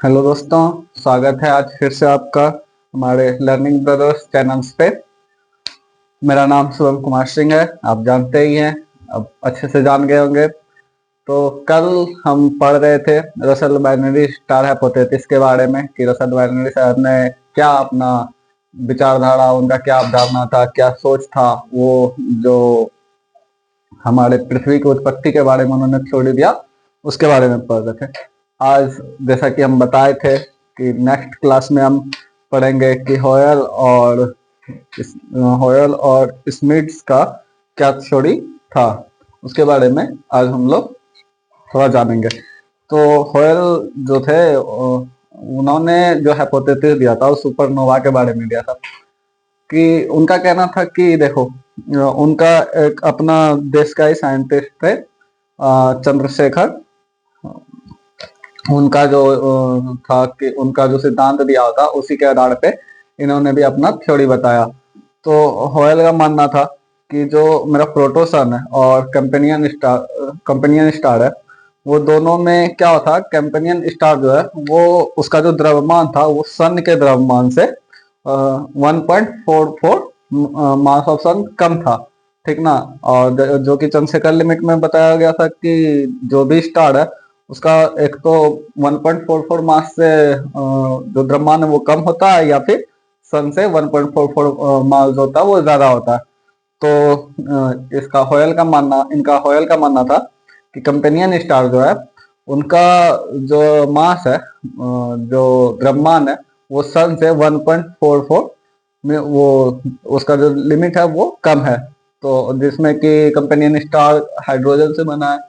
Hello दोस्तों, स्वागत है आज फिर से आपका हमारे लर्निंग ब्रदर्स चैनल्स पे। मेरा नाम शुभम कुमार सिंह है, आप जानते ही हैं, अब अच्छे से जान गए होंगे। तो कल हम पढ़ रहे थे रसल बाइनरी स्टार हाइपोथेसिस के बारे में कि रसल बाइनरी सर ने क्या अपना विचारधारा, उनका क्या अवधारणा था, क्या सोच था, वो जो हमारे पृथ्वी की उत्पत्ति के बारे में उन्होंने थ्योरी दिया, उसके बारे में पढ़ रहे थे। आज जैसा कि हम बताए थे कि नेक्स्ट क्लास में हम पढ़ेंगे कि होयल और स्मिथ्स का क्या थ्योरी था, उसके बारे में आज हम लोग थोड़ा जानेंगे। तो होयल जो थे उन्होंने जो हाइपोथेसिस दिया था वो सुपरनोवा के बारे में दिया था। कि उनका कहना था कि देखो, उनका एक अपना देश का ही साइंटिस्ट थे, चंद्रशेखर। उनका जो था कि उनका जो सिद्धांत दिया होता उसी के आधार पे इन्होंने भी अपना थ्योरी बताया। तो होयल का मानना था कि जो मेरा प्रोटोसन है और कंपेनियन स्टार है, वो दोनों में क्या होता, कंपेनियन स्टार जो है वो उसका जो द्रव्यमान था वो सन के द्रव्यमान से 1.44 मास ऑफ सन कम था, ठीक ना। और जो कि चंद्रशेखर लिमिट में बताया गया था कि जो भी स्टार है उसका एक तो 1.44 मास से जो द्रव्यमान है वो कम होता है, या फिर सन से 1.44 मास होता है वो ज्यादा होता है। तो इनका होयल का मानना था कि कंपेनियन स्टार जो है उनका जो मास है, जो द्रव्यमान है वो सन से 1.44 में वो उसका जो लिमिट है वो कम है। तो जिसमें कि कंपेनियन स्टार हाइड्रोजन से बना है,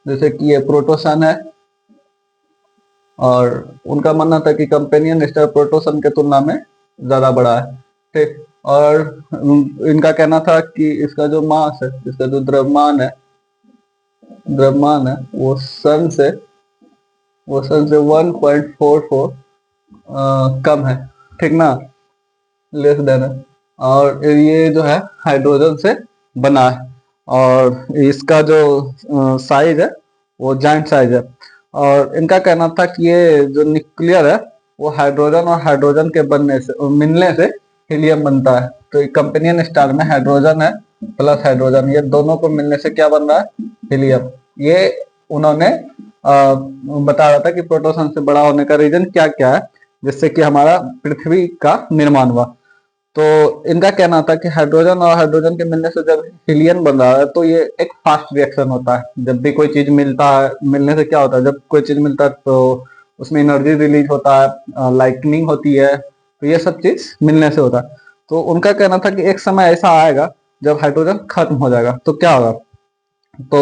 जैसे कि ये प्रोटोसन है। और उनका मानना था कि कंपेनियन स्टार प्रोटोसन के तुलना में ज्यादा बड़ा है, ठीक। और इनका कहना था कि इसका जो मास है, इसका जो द्रव्यमान है वो सन से 1.44 कम है, ठीक ना, लेस देन है। और ये जो है हाइड्रोजन से बना है, और इसका जो साइज है वो जाइंट साइज है। और इनका कहना था कि ये जो न्यूक्लियर है वो हाइड्रोजन और हाइड्रोजन के मिलने से हीलियम बनता है। तो कंपेनियन स्टार में हाइड्रोजन है प्लस हाइड्रोजन, ये दोनों को मिलने से क्या बन रहा है, हीलियम। ये उन्होंने बता रहा था कि प्रोटोन से बड़ा होने का रीजन क्या क्या है, जिससे कि हमारा पृथ्वी का निर्माण हुआ। तो इनका कहना था कि हाइड्रोजन और हाइड्रोजन के मिलने से जब हीलियम बन रहा है तो ये एक फास्ट रिएक्शन होता है। जब भी कोई चीज मिलता है, मिलने से क्या होता है, जब कोई चीज मिलता है तो उसमें एनर्जी रिलीज होता है, लाइटनिंग होती है, तो ये सब चीज मिलने से होता है। तो उनका कहना था कि एक समय ऐसा आएगा जब हाइड्रोजन खत्म हो जाएगा तो क्या होगा, तो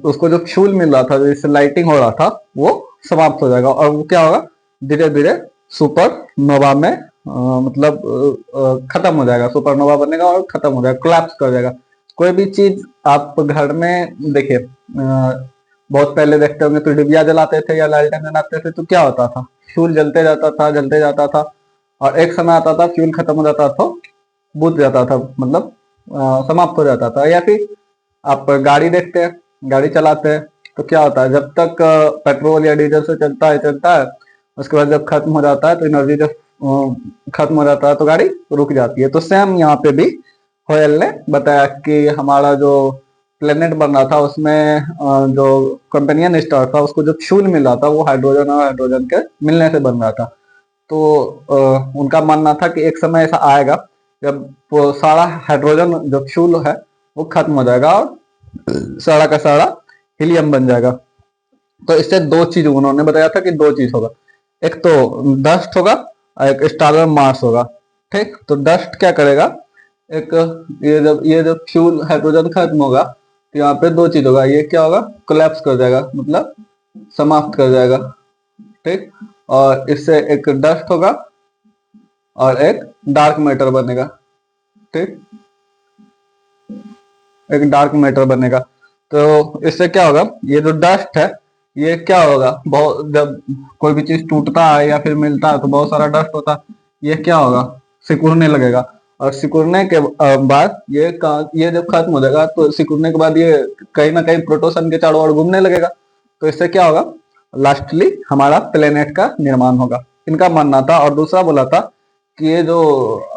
उसको जो फ्यूल मिल रहा था, जिससे लाइटिंग हो रहा था, वो समाप्त हो जाएगा। और वो क्या होगा, धीरे धीरे सुपर नोवा में मतलब खत्म हो जाएगा, सुपरनोवा बनेगा और खत्म हो जाएगा, कोलैप्स कर जाएगा। कोई भी चीज आप घर में देखिए, बहुत पहले देखते होंगे तो डिबिया जलाते थे या लालटेन जलाते थे, तो क्या होता था, फ्यूल जलते जाता था, और एक समय आता था फ्यूल खत्म हो जाता तो बुझ जाता था, मतलब समाप्त हो जाता था। या फिर आप गाड़ी देखते हैं, गाड़ी चलाते हैं तो क्या होता है, जब तक पेट्रोल या डीजल से चलता है, उसके बाद जब खत्म हो जाता है तो एनर्जी जब खत्म हो जाता है तो गाड़ी रुक जाती है। तो सेम यहाँ पे भी होयल ने बताया कि हमारा जो प्लेनेट बन रहा था उसमें जो कंपेनियन स्टार था उसको जो फ्यूल मिल रहा था वो हाइड्रोजन और हाइड्रोजन के मिलने से बन रहा था। तो उनका मानना था कि एक समय ऐसा आएगा जब वो सारा हाइड्रोजन जो फ्यूल है वो खत्म हो जाएगा और सारा का सारा हीलियम बन जाएगा। तो इससे दो चीज उन्होंने बताया था कि दो चीज होगा, एक तो डस्ट होगा और एक स्टारर मास होगा, ठीक। तो डस्ट क्या करेगा, एक ये जब फ्यूल हाइड्रोजन खत्म होगा तो यहाँ पे दो चीज होगा, ये क्या होगा, कोलैप्स कर जाएगा, मतलब समाप्त कर जाएगा, ठीक। और इससे एक डस्ट होगा और एक डार्क मैटर बनेगा, ठीक, एक डार्क मैटर बनेगा। तो इससे क्या होगा, ये जो डस्ट है ये क्या होगा, बहुत जब कोई भी चीज टूटता है या फिर मिलता है तो बहुत सारा डस्ट होता है, ये क्या होगा, सिकुड़ने लगेगा। और सिकुड़ने के बाद ये जब खत्म हो जाएगा तो सिकुड़ने के बाद ये कहीं ना कहीं प्रोटोसन के चारों ओर घूमने लगेगा। तो इससे क्या होगा, लास्टली हमारा प्लेनेट का निर्माण होगा, इनका मानना था। और दूसरा बोला था कि ये जो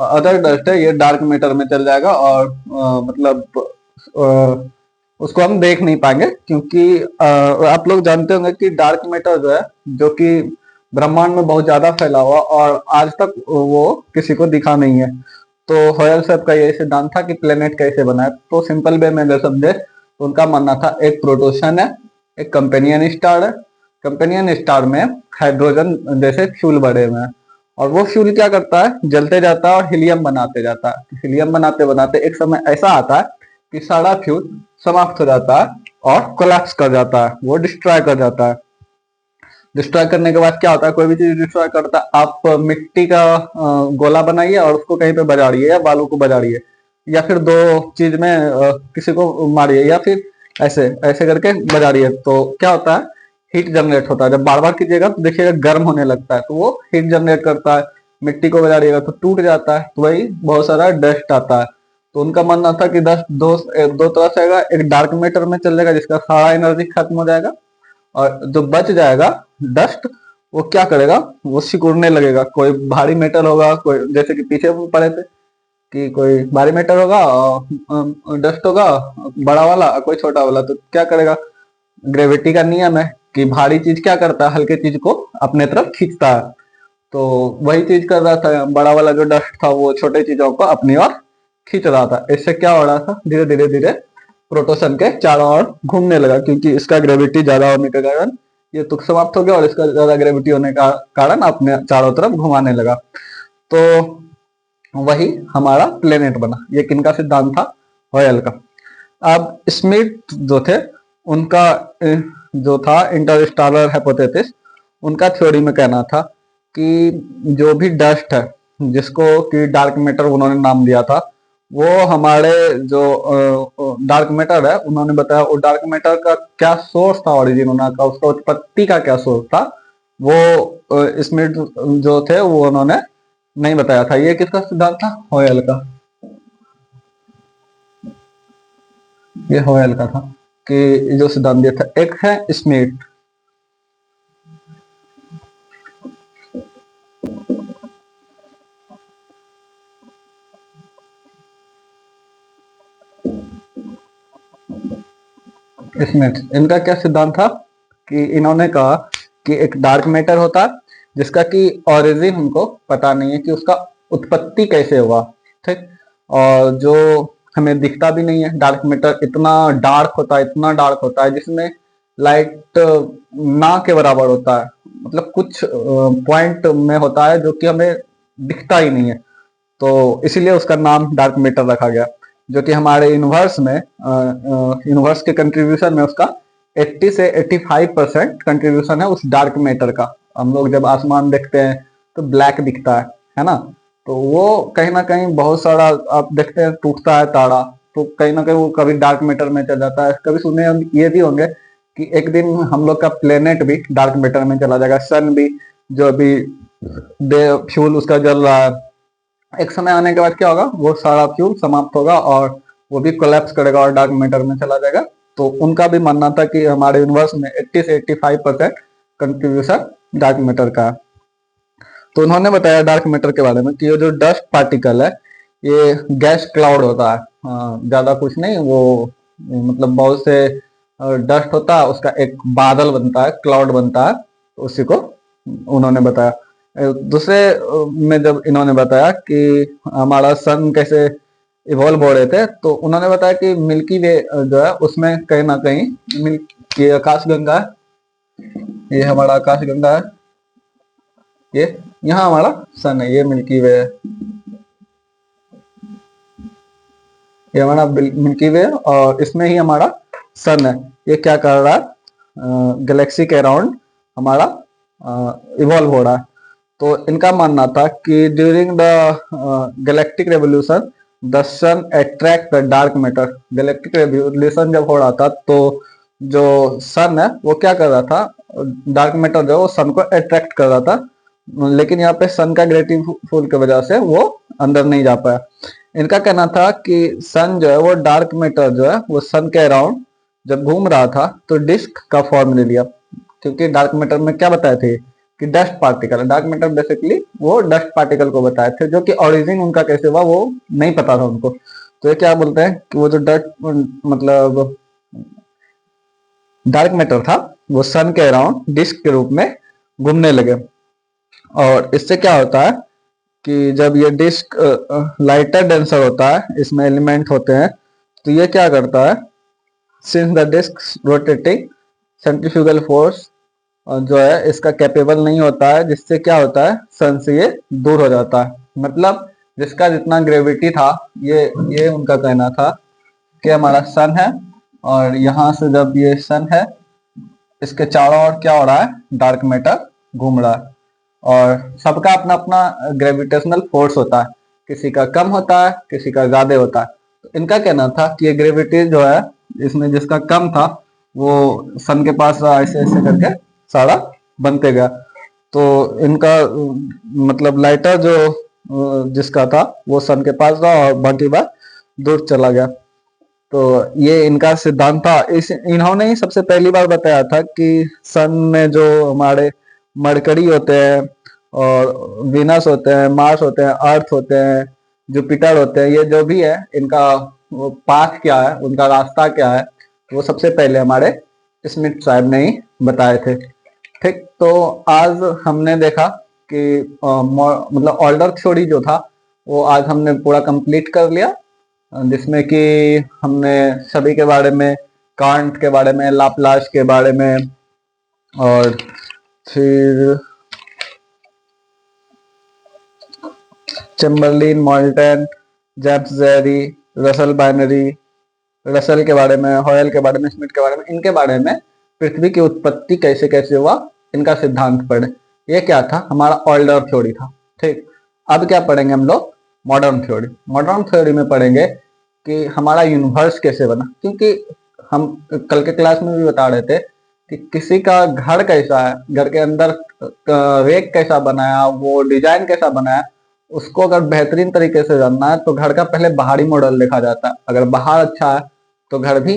अदर डस्ट है ये डार्क मैटर में चल जाएगा और मतलब उसको हम देख नहीं पाएंगे, क्योंकि आप लोग जानते होंगे कि डार्क मैटर जो है, जो कि ब्रह्मांड में बहुत ज्यादा फैला हुआ और आज तक वो किसी को दिखा नहीं है। तो हॉयल साहब का ये सिद्धांत था कि प्लेनेट कैसे बना है। तो सिंपल वे में अगर समझे तो उनका मानना था एक प्रोटोशन है, एक कंपेनियन स्टार है। कंपेनियन स्टार में हाइड्रोजन जैसे फ्यूल भरे हुए हैं, और वो फ्यूल क्या करता है, जलते जाता है और हीलियम बनाते जाता है। हीलियम बनाते बनाते एक समय ऐसा आता है कि सारा फ्यूल समाप्त हो जाता है और कोलैप्स कर जाता है, वो डिस्ट्रॉय कर जाता है। डिस्ट्रॉय करने के बाद क्या होता है, कोई भी चीज डिस्ट्रॉय करता है, आप मिट्टी का गोला बनाइए और उसको कहीं पे बजाड़िए या बालू को बजाड़िए, या फिर दो चीज में किसी को मारिए, या फिर ऐसे ऐसे करके बजाड़िए, तो क्या होता है, हीट जनरेट होता है। जब बार बार कीजिएगा तो देखिएगा गर्म होने लगता है, तो वो हीट जनरेट करता है। मिट्टी को बजाड़िएगा तो टूट जाता है, तो वही बहुत सारा डस्ट आता है। तो उनका मानना था कि डस्ट दो तरह से आएगा, एक डार्क मैटर में चल जाएगा जिसका सारा एनर्जी खत्म हो जाएगा, और जो बच जाएगा डस्ट, वो क्या करेगा, वो सिकुड़ने लगेगा। कोई भारी मेटल होगा, कोई जैसे कि पीछे हम पढ़े थे कि कोई भारी मेटल होगा, डस्ट होगा बड़ा वाला, कोई छोटा वाला, तो क्या करेगा, ग्रेविटी का नियम है कि भारी चीज क्या करता है, हल्के चीज को अपने तरफ खींचता है। तो वही चीज कर रहा था, बड़ा वाला जो डस्ट था वो छोटे चीजों को अपनी ओर खींच रहा था। इससे क्या हो रहा था, धीरे धीरे धीरे प्रोटोशन के चारों ओर घूमने लगा, क्योंकि इसका ग्रेविटी ज्यादा होने के कारण ये तुक समाप्त हो गया, और इसका ज्यादा ग्रेविटी होने का कारण अपने चारों तरफ घुमाने लगा। तो वही हमारा प्लेनेट बना। ये किनका सिद्धांत था, हॉयल का। अब स्मिथ जो थे, उनका जो था इंटरस्टेलर हाइपोथेसिस, उनका थ्योरी में कहना था कि जो भी डस्ट है, जिसको कि डार्क मैटर उन्होंने नाम दिया था, वो हमारे जो डार्क मैटर है, उन्होंने बताया वो डार्क मैटर का क्या सोर्स था, ओरिजिन का, उसका उत्पत्ति का क्या सोर्स था, वो स्मिथ जो थे वो उन्होंने नहीं बताया था। ये किसका सिद्धांत था, हॉयल का। ये हॉयल का था कि जो सिद्धांत दिया था। एक है स्मिथ। स्मिथ, इनका क्या सिद्धांत था कि इन्होंने कहा कि एक डार्क मैटर होता है जिसका कि ओरिजिन हमको पता नहीं है कि उसका उत्पत्ति कैसे हुआ, ठीक, और जो हमें दिखता भी नहीं है। डार्क मैटर इतना डार्क होता है, इतना डार्क होता है, जिसमें लाइट ना के बराबर होता है, मतलब कुछ पॉइंट में होता है जो कि हमें दिखता ही नहीं है। तो इसीलिए उसका नाम डार्क मैटर रखा गया, जो कि हमारे यूनिवर्स में यूनिवर्स के कंट्रीब्यूशन में उसका 80 से 85% कंट्रीब्यूशन है उस डार्क मैटर का। हम लोग जब आसमान देखते हैं तो ब्लैक दिखता है ना, तो वो कहीं ना कहीं बहुत सारा आप देखते हैं टूटता है तारा, तो कहीं ना कहीं वो कभी डार्क मैटर में चल जाता है। कभी सुने ये भी होंगे कि एक दिन हम लोग का प्लेनेट भी डार्क मैटर में चला जाएगा, सन भी जो अभी फ्यूल उसका जल रहा है, एक समय आने के बाद क्या होगा, वो सारा फ्यूल समाप्त होगा और वो भी कोलैप्स करेगा और डार्क मैटर में चला जाएगा। तो उनका भी मानना था कि हमारे यूनिवर्स में 80 से 85% कंट्रीब्यूशन डार्क मैटर का है। तो उन्होंने बताया डार्क मैटर के बारे में कि ये जो डस्ट पार्टिकल है, ये गैस क्लाउड होता है, ज्यादा कुछ नहीं, वो मतलब बहुत से डस्ट होता है, उसका एक बादल बनता है, क्लाउड बनता है, उसी को उन्होंने बताया। दूसरे में जब इन्होंने बताया कि हमारा सन कैसे इवॉल्व हो रहे थे, तो उन्होंने बताया कि मिल्की वे जो है उसमें कहीं ना कहीं ये आकाशगंगा है, ये हमारा आकाशगंगा है, ये यहाँ हमारा सन है, ये मिल्की वे है, ये हमारा मिल्की वे है, और इसमें ही हमारा सन है। ये क्या कर रहा है, गैलेक्सी के अराउंड हमारा इवॉल्व हो रहा है। तो इनका मानना था कि during the galactic revolution the sun attract the dark matter. Galactic revolution जब हो रहा था तो जो सन है वो क्या कर रहा था, डार्क मैटर जो है वो सन को अट्रैक्ट कर रहा था, लेकिन यहाँ पे सन का ग्रेविटी की वजह से वो अंदर नहीं जा पाया। इनका कहना था कि सन जो है वो डार्क मैटर जो है वो सन के अराउंड जब घूम रहा था तो डिस्क का फॉर्म ले लिया, क्योंकि डार्क मैटर में क्या बताए थे कि dust particle, dark matter basically वो डस्ट पार्टिकल को बताए थे, जो कि ओरिजिन उनका कैसे हुआ वो नहीं पता था उनको। तो ये क्या बोलते हैं कि वो जो डस्ट मतलब डार्क मैटर था वो सन के अराउंड डिस्क के रूप में घूमने लगे। और इससे क्या होता है कि जब ये डिस्क लाइटर डेंसर होता है, इसमें एलिमेंट होते हैं, तो ये क्या करता है, since the disc rotating centrifugal force जो है इसका कैपेबल नहीं होता है, जिससे क्या होता है सन से ये दूर हो जाता है। मतलब जिसका जितना ग्रेविटी था, ये उनका कहना था कि हमारा सन है और यहाँ से जब ये सन है इसके चारों ओर क्या हो रहा है, डार्क मैटर घूम रहा है। और सबका अपना अपना ग्रेविटेशनल फोर्स होता है, किसी का कम होता है किसी का ज्यादा होता है। तो इनका कहना था कि ये ग्रेविटी जो है इसमें जिसका कम था वो सन के पास ऐसे ऐसे करके सारा बनते गया। तो इनका मतलब लाइटर जो जिसका था वो सन के पास रहा और बाकी बार दूर चला गया। तो ये इनका सिद्धांत था। इन्होंने ही सबसे पहली बार बताया था कि सन में जो हमारे मरकरी होते हैं और वीनस होते हैं, मार्स होते हैं, अर्थ होते हैं, जुपिटर होते हैं, ये जो भी है इनका वो पाथ क्या है, उनका रास्ता क्या है, वो सबसे पहले हमारे स्मिथ साहब ने ही बताए थे। ठीक, तो आज हमने देखा कि मतलब ऑर्डर थ्योरी जो था वो आज हमने पूरा कंप्लीट कर लिया, जिसमें कि हमने सभी के बारे में, कांट के बारे में, लाप्लास के बारे में, और फिर Chamberlain, molten, James Jerry, Russell binary, Russell के बारे में, हॉयल के बारे में, स्मिथ के बारे में, इनके बारे में पृथ्वी की उत्पत्ति कैसे कैसे हुआ इनका सिद्धांत पढ़े। ये क्या था, हमारा ऑर्डर थ्योरी था। ठीक, अब क्या पढ़ेंगे हम लोग, मॉडर्न थ्योरी। मॉडर्न थ्योरी में पढ़ेंगे कि हमारा यूनिवर्स कैसे बना, क्योंकि हम कल के क्लास में भी बता रहे थे कि किसी का घर कैसा है, घर के अंदर रेक कैसा बनाया, वो डिजाइन कैसा बनाया, उसको अगर बेहतरीन तरीके से जानना है तो घर का पहले बाहरी मॉडल देखा जाता है। अगर बाहर अच्छा है तो घर भी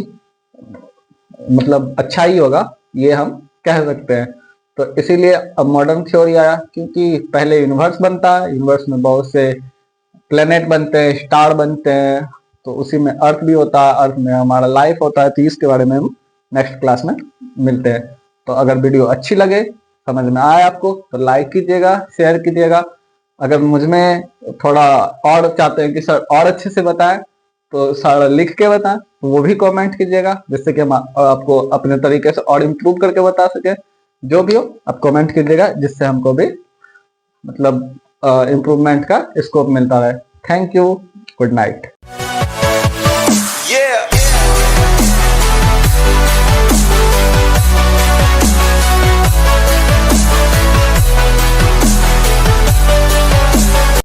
मतलब अच्छा ही होगा, ये हम कह सकते हैं। तो इसीलिए अब मॉडर्न थ्योरी आया, क्योंकि पहले यूनिवर्स बनता है, यूनिवर्स में बहुत से प्लेनेट बनते हैं, स्टार बनते हैं, तो उसी में अर्थ भी होता है, अर्थ में हमारा लाइफ होता है। तो इसके बारे में हम नेक्स्ट क्लास में मिलते हैं। तो अगर वीडियो अच्छी लगे, समझ में आए आपको, तो लाइक कीजिएगा, शेयर कीजिएगा। अगर मुझ में थोड़ा और चाहते हैं कि सर और अच्छे से बताएं, तो सर लिख के बताएं, तो वो भी कमेंट कीजिएगा, जिससे कि हम आपको अपने तरीके से और इम्प्रूव करके बता सके। जो भी हो आप कमेंट कीजिएगा, जिससे हमको भी मतलब इम्प्रूवमेंट का स्कोप मिलता रहे। Thank you, good night.